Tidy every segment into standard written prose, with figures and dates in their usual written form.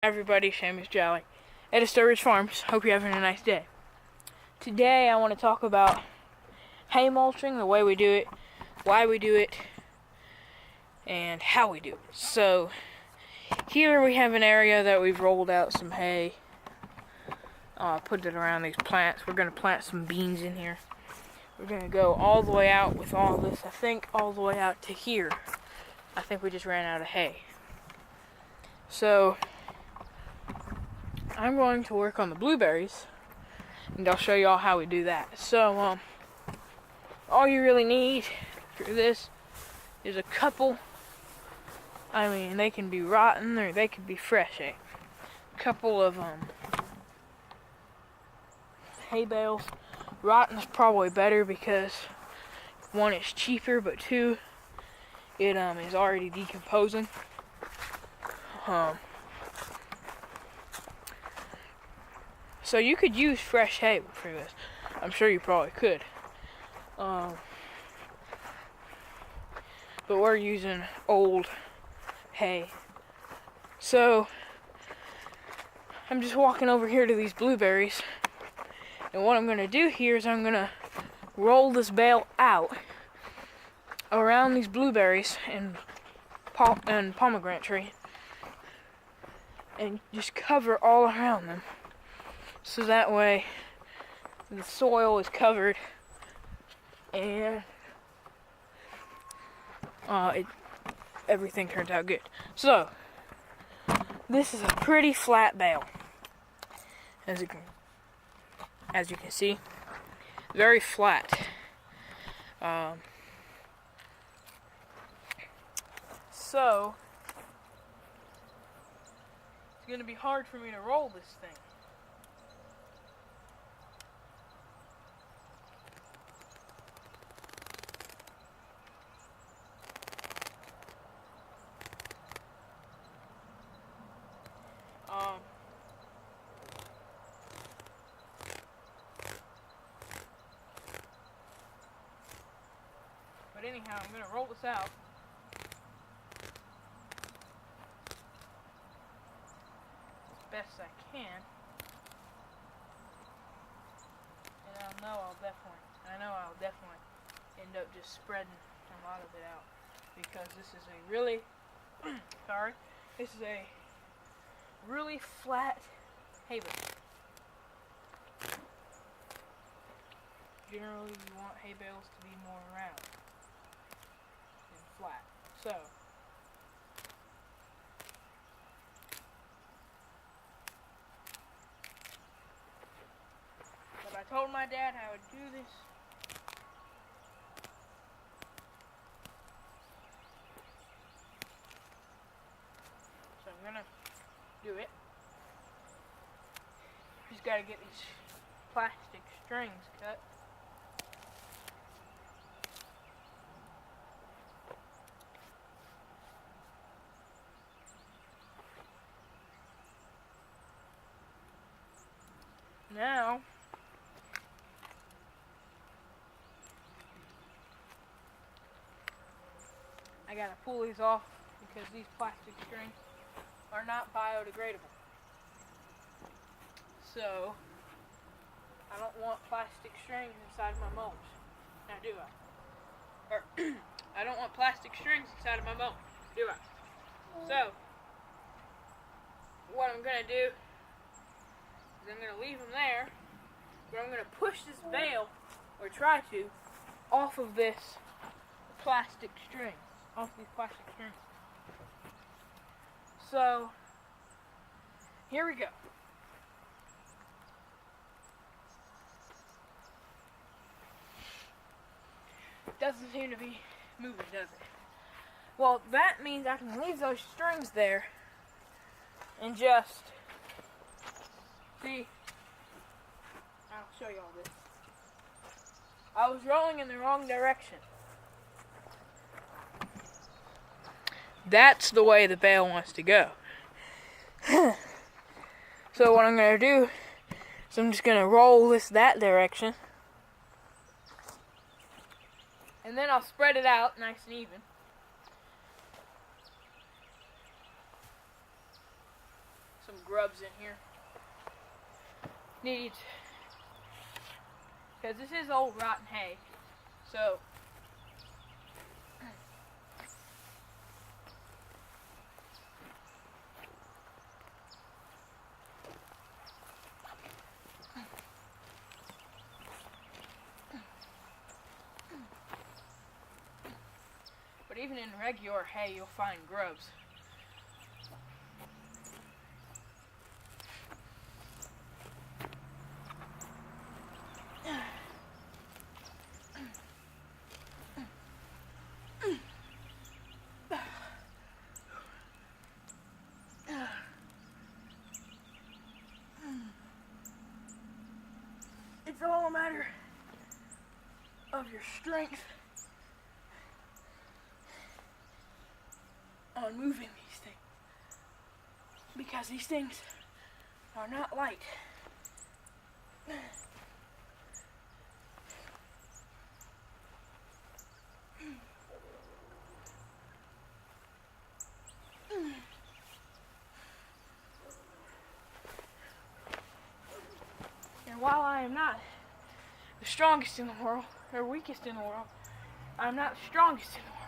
Everybody, Seamus Jolly, Edisto Ridge Farms. Hope you're having a nice day. Today I want to talk about hay mulching, the way we do it, why we do it, and how we do it. So here we have an area that we've rolled out some hay, put it around these plants. We're going to plant some beans in here. We're going to go all the way out with all this, I think all the way out to here. I think we just ran out of hay. So I'm going to work on the blueberries, and I'll show you all how we do that. So, all you really need for this is a couple, they can be rotten or they could be fresh, a couple of hay bales. Rotten is probably better because one, it's cheaper, but two, it is already decomposing. So you could use fresh hay for this. I'm sure you probably could. But we're using old hay. So I'm just walking over here to these blueberries. And what I'm going to do here is I'm going to roll this bale out around these blueberries and pomegranate tree. And just cover all around them. So that way the soil is covered and everything turns out good. So this is a pretty flat bale, as you can see, very flat. So it's going to be hard for me to roll this thing. But anyhow, I'm going to roll this out. As best I can. And I know I'll definitely end up just spreading a lot of it out. Because this is a really, this is a really flat hay bale. Generally, you want hay bales to be more round than flat. So, but I told my dad I would do this. So I'm gonna do it. Just gotta get these plastic strings cut. Now, I gotta pull these off because these plastic strings are not biodegradable. So, I don't want plastic strings inside my mulch. Now, do I? Or, I don't want plastic strings inside of my mulch. Do I? So, what I'm gonna do is I'm going to leave them there, but I'm going to push this bale, or try to, off of this plastic string, off these plastic strings. So, here we go. Doesn't seem to be moving, does it? Well, that means I can leave those strings there and just see, I'll show you all this. I was rolling in the wrong direction. That's the way the bale wants to go. So what I'm going to do is I'm just going to roll this that direction. And then I'll spread it out nice and even. some grubs in here. Needs, because this is old rotten hay, so but even in regular hay you'll find grubs. It's all a matter of your strength on moving these things, because these things are not light. And while I am not the strongest in the world, or weakest in the world, I'm not the strongest in the world.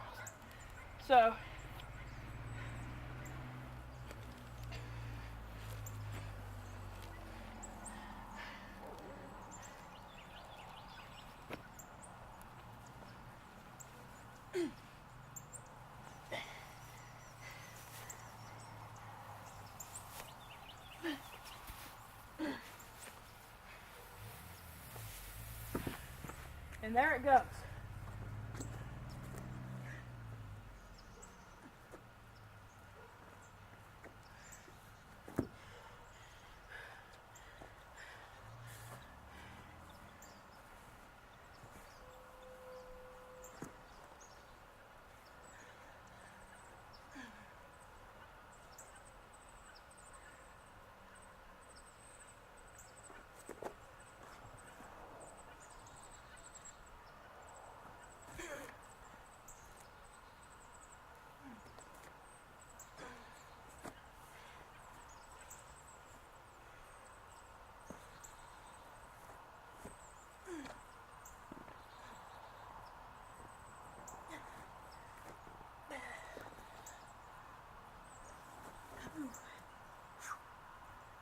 So, and there it goes.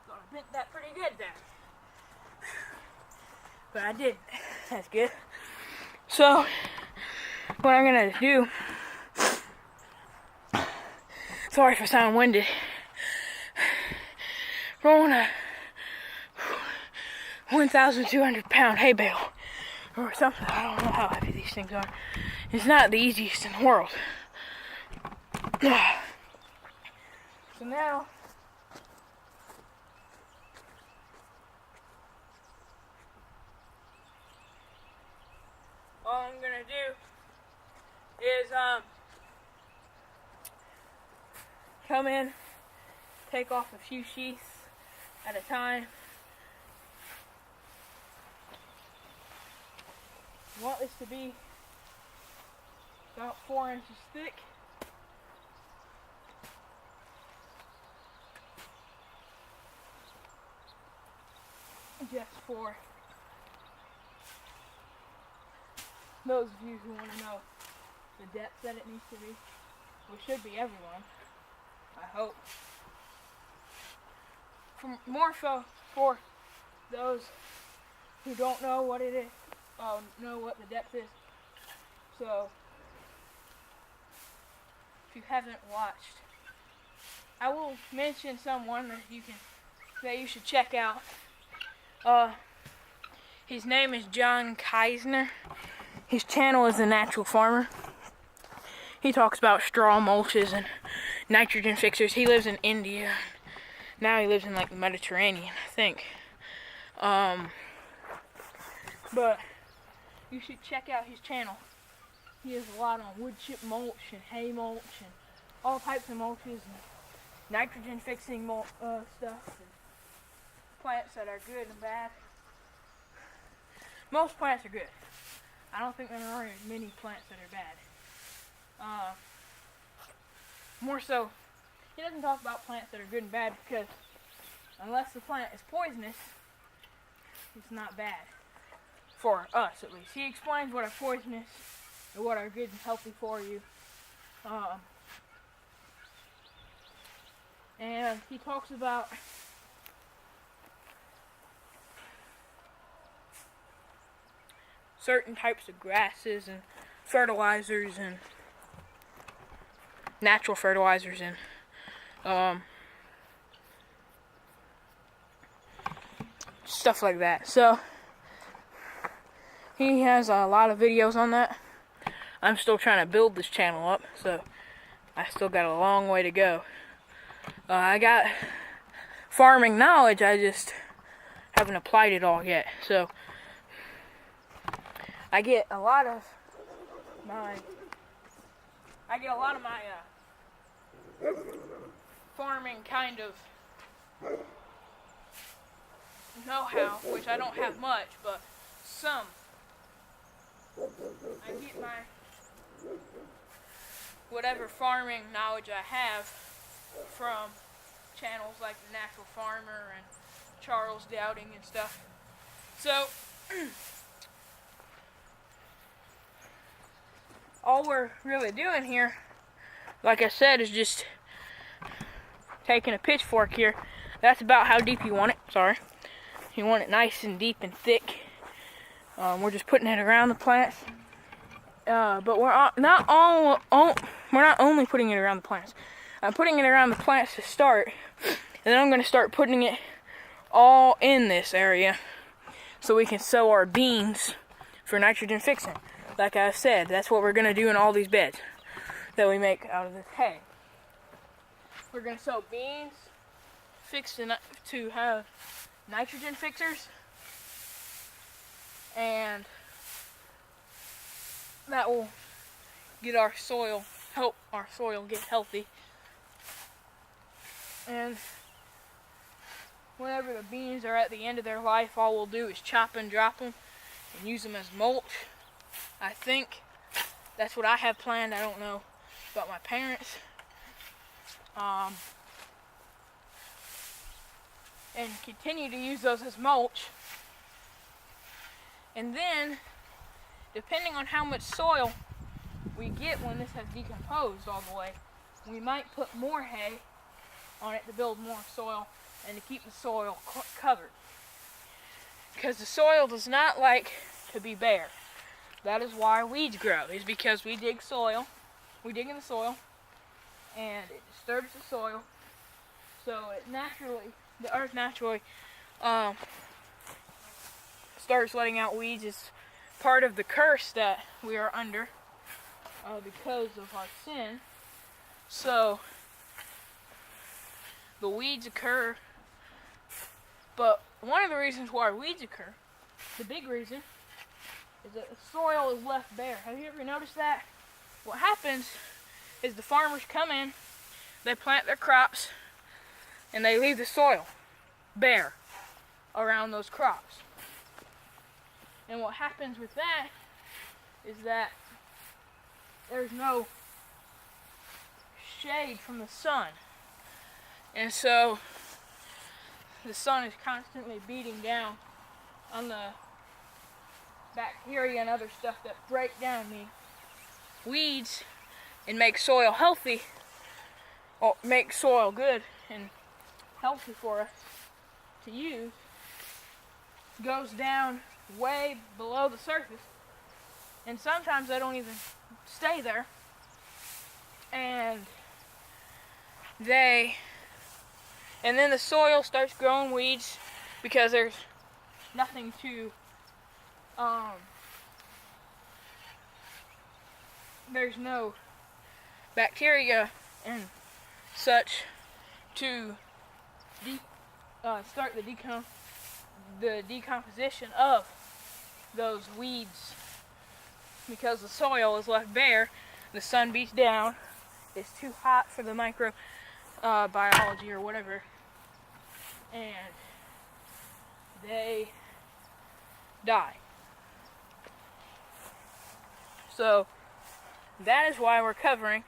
Thought I bent that pretty good there. But I didn't. That's good. So, what I'm gonna do, sorry if I sound winded, rolling a 1,200 pound hay bale or something. I don't know how heavy these things are. It's not the easiest in the world. So now, all I'm gonna do is come in, take off a few sheaths at a time. I want this to be about 4 inches thick. Just for those of you who want to know the depth that it needs to be, which should be everyone, I hope. More so for those who don't know what it is, know what the depth is. So, if you haven't watched, I will mention someone that you should check out. His name is John Keisner. His channel is The Natural Farmer. He talks about straw mulches and nitrogen fixers. He lives in India. Now he lives in like the Mediterranean, I think. But you should check out his channel. He has a lot on wood chip mulch and hay mulch and all types of mulches and nitrogen fixing stuff and plants that are good and bad. Most plants are good. I don't think there are many plants that are bad. More so, he doesn't talk about plants that are good and bad because unless the plant is poisonous, it's not bad. For us, at least. He explains what are poisonous and what are good and healthy for you. And he talks about certain types of grasses and fertilizers and natural fertilizers and stuff like that. So he has a lot of videos on that. I'm still trying to build this channel up, so I still got a long way to go. I got farming knowledge, I just haven't applied it all yet. So I get a lot of my farming kind of know-how, which I don't have much, but some. I get my whatever farming knowledge I have from channels like The Natural Farmer and Charles Dowding and stuff. So all we're really doing here, like I said, is just taking a pitchfork here. That's about how deep you want it. Sorry. You want it nice and deep and thick. We're just putting it around the plants. But we're not only putting it around the plants. I'm putting it around the plants to start. And then I'm going to start putting it all in this area so we can sow our beans for nitrogen fixing. Like I said, that's what we're going to do in all these beds that we make out of this hay. We're going to sow beans fixed to have nitrogen fixers, and that will get our soil, help our soil get healthy. And whenever the beans are at the end of their life, all we'll do is chop and drop them and use them as mulch. I think that's what I have planned. I don't know about my parents. And continue to use those as mulch. And then, depending on how much soil we get when this has decomposed all the way, we might put more hay on it to build more soil and to keep the soil covered. Because the soil does not like to be bare. That is why weeds grow, is because we dig in the soil, and it disturbs the soil, so the earth naturally starts letting out weeds. It's part of the curse that we are under because of our sin. So the weeds occur, but one of the reasons why weeds occur, the big reason, is that the soil is left bare. Have you ever noticed that? What happens is the farmers come in, they plant their crops, and they leave the soil bare around those crops. And what happens with that is that there's no shade from the sun. And so the sun is constantly beating down on the bacteria and other stuff that break down the weeds and make soil healthy, or make soil good and healthy for us to use, goes down way below the surface, and sometimes they don't even stay there, and then the soil starts growing weeds because there's nothing to there's no bacteria and such to start the decomposition of those weeds, because the soil is left bare. The sun beats down, it's too hot for the biology or whatever, and they die. So that is why we're covering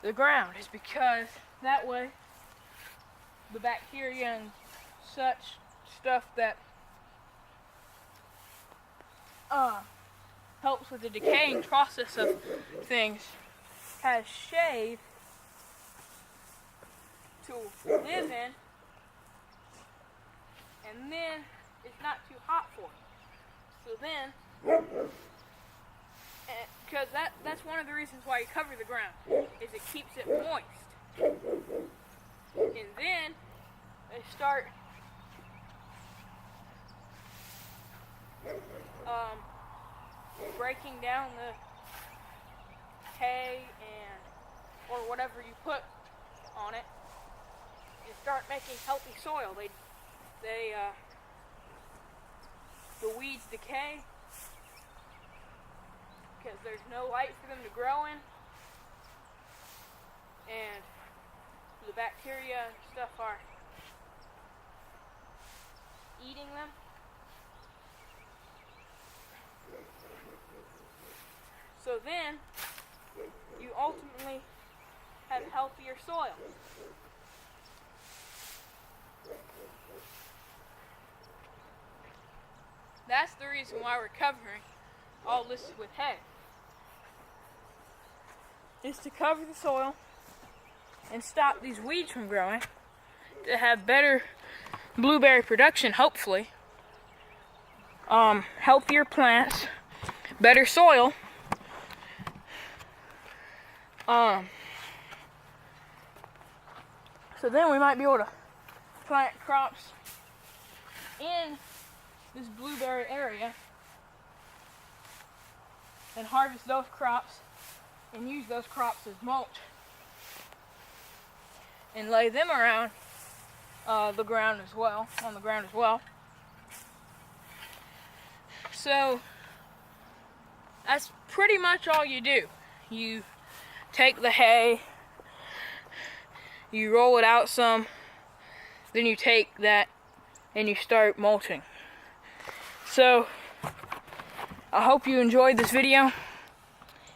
the ground, is because that way the bacteria and such stuff that helps with the decaying process of things has shade to live in, and then it's not too hot for it. So then, because that's one of the reasons why you cover the ground, is it keeps it moist. And then they start breaking down the hay or whatever you put on it, and start making healthy soil. The weeds decay because there's no light for them to grow in, and the bacteria and stuff are eating them. So then you ultimately have healthier soil. That's the reason why we're covering all this with hay. Is to cover the soil and stop these weeds from growing, to have better blueberry production, hopefully. Healthier plants, better soil. So then we might be able to plant crops in this blueberry area and harvest those crops and use those crops as mulch and lay them around the ground as well, on the ground as well. So that's pretty much all you do. You take the hay, you roll it out some, then you take that and you start mulching. So I hope you enjoyed this video.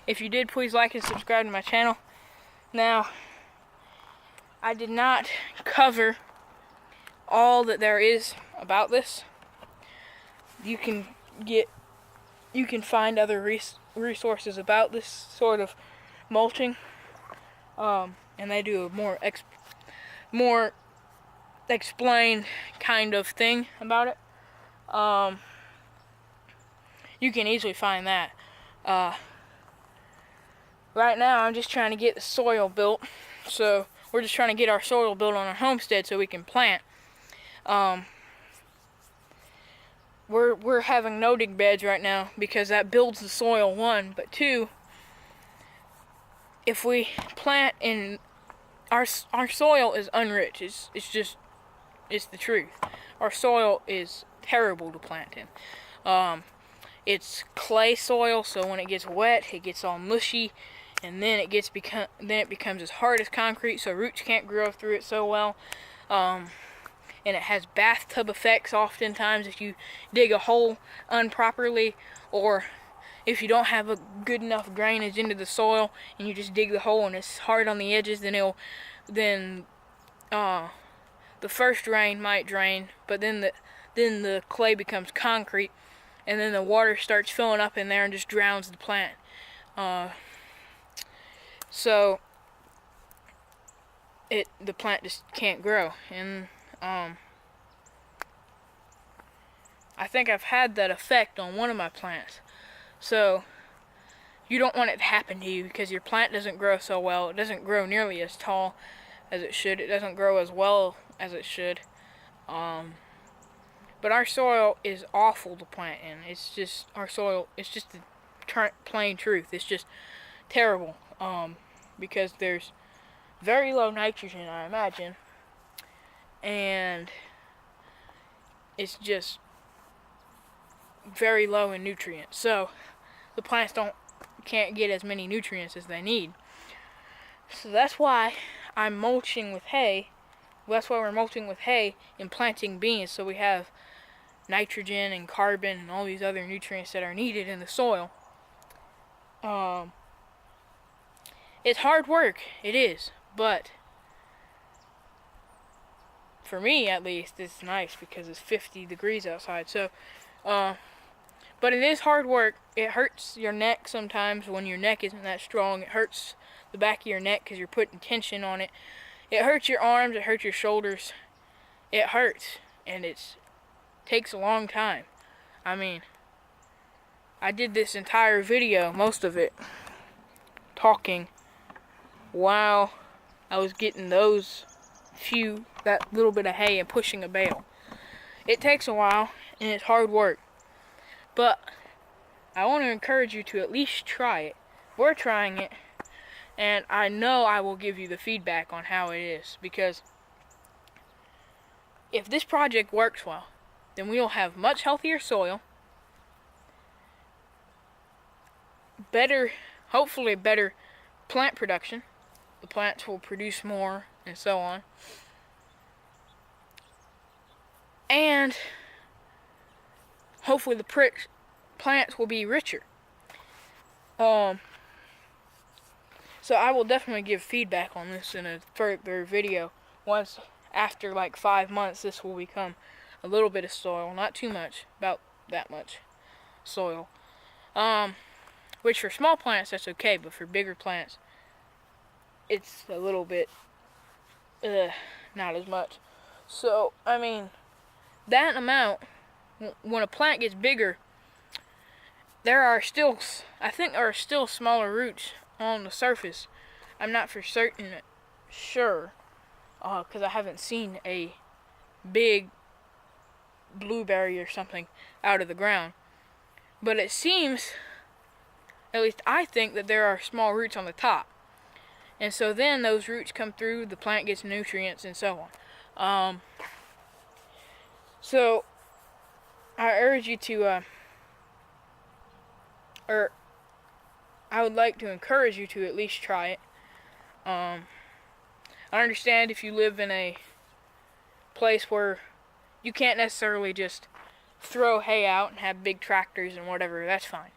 If you did, please like and subscribe to my channel. Now, I did not cover all that there is about this. You can find other resources about this sort of mulching, and they do a more explained kind of thing about it. You can easily find that. Right now I'm just trying to get the soil built, so we're just trying to get our soil built on our homestead so we can plant. We're having no-dig beds right now because that builds the soil, one, but two, if we plant in our soil is unrich. It's the truth. Our soil is terrible to plant in. It's clay soil, so when it gets wet, it gets all mushy, and then it becomes as hard as concrete, so roots can't grow through it so well. And it has bathtub effects oftentimes if you dig a hole improperly, or if you don't have a good enough drainage into the soil and you just dig the hole and it's hard on the edges, then the first rain might drain, but then the clay becomes concrete, and then the water starts filling up in there and just drowns the plant. So the plant just can't grow. And I think I've had that effect on one of my plants. So you don't want it to happen to you, because your plant doesn't grow so well. It doesn't grow nearly as tall as it should. It doesn't grow as well as it should. But our soil is awful to plant in. It's just, our soil, it's just the plain truth. It's just terrible. Because there's very low nitrogen, I imagine. And it's just very low in nutrients. So the plants can't get as many nutrients as they need. So that's why I'm mulching with hay. That's why we're mulching with hay and planting beans, so we have nitrogen and carbon and all these other nutrients that are needed in the soil. It's hard work, it is, but for me at least, it's nice because it's 50 degrees outside. So, but it is hard work. It hurts your neck sometimes when your neck isn't that strong. It hurts the back of your neck because you're putting tension on it. It hurts your arms. It hurts your shoulders. It hurts, and it takes a long time. I mean, I did this entire video, most of it, talking while I was getting that little bit of hay and pushing a bale. It takes a while, and it's hard work. But I want to encourage you to at least try it. We're trying it, and I know I will give you the feedback on how it is, because if this project works well, then we will have much healthier soil, hopefully better plant production. The plants will produce more, and so on. And hopefully the plants will be richer. So I will definitely give feedback on this in a further video. Once, after like 5 months, this will become a little bit of soil. Not too much, about that much soil. Which for small plants, that's okay, but for bigger plants, it's a little bit, not as much. So, I mean, that amount, when a plant gets bigger, I think there are still smaller roots on the surface. I'm not for sure, because I haven't seen a big blueberry or something out of the ground. But it seems, at least I think, that there are small roots on the top. And so then those roots come through, the plant gets nutrients, and so on. So I urge you to, I would like to encourage you to at least try it. I understand if you live in a place where you can't necessarily just throw hay out and have big tractors and whatever, that's fine.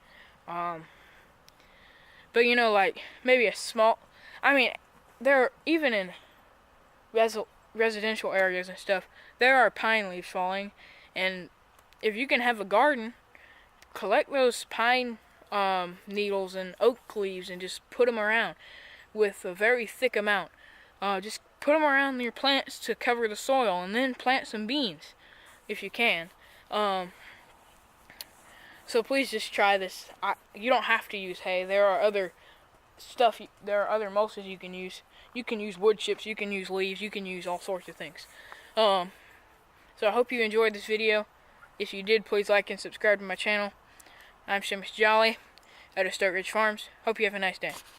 But you know, like, maybe a small, there are, even in residential areas and stuff, there are pine leaves falling, and if you can have a garden, collect those pine needles and oak leaves and just put them around with a very thick amount. Just put them around your plants to cover the soil, and then plant some beans if you can. So please just try this. You don't have to use hay. There are other mulches you can use. You can use wood chips, you can use leaves, you can use all sorts of things. So I hope you enjoyed this video. If you did, please like and subscribe to my channel. I'm Seamus Jolly, Edisto Ridge Farms. Hope you have a nice day.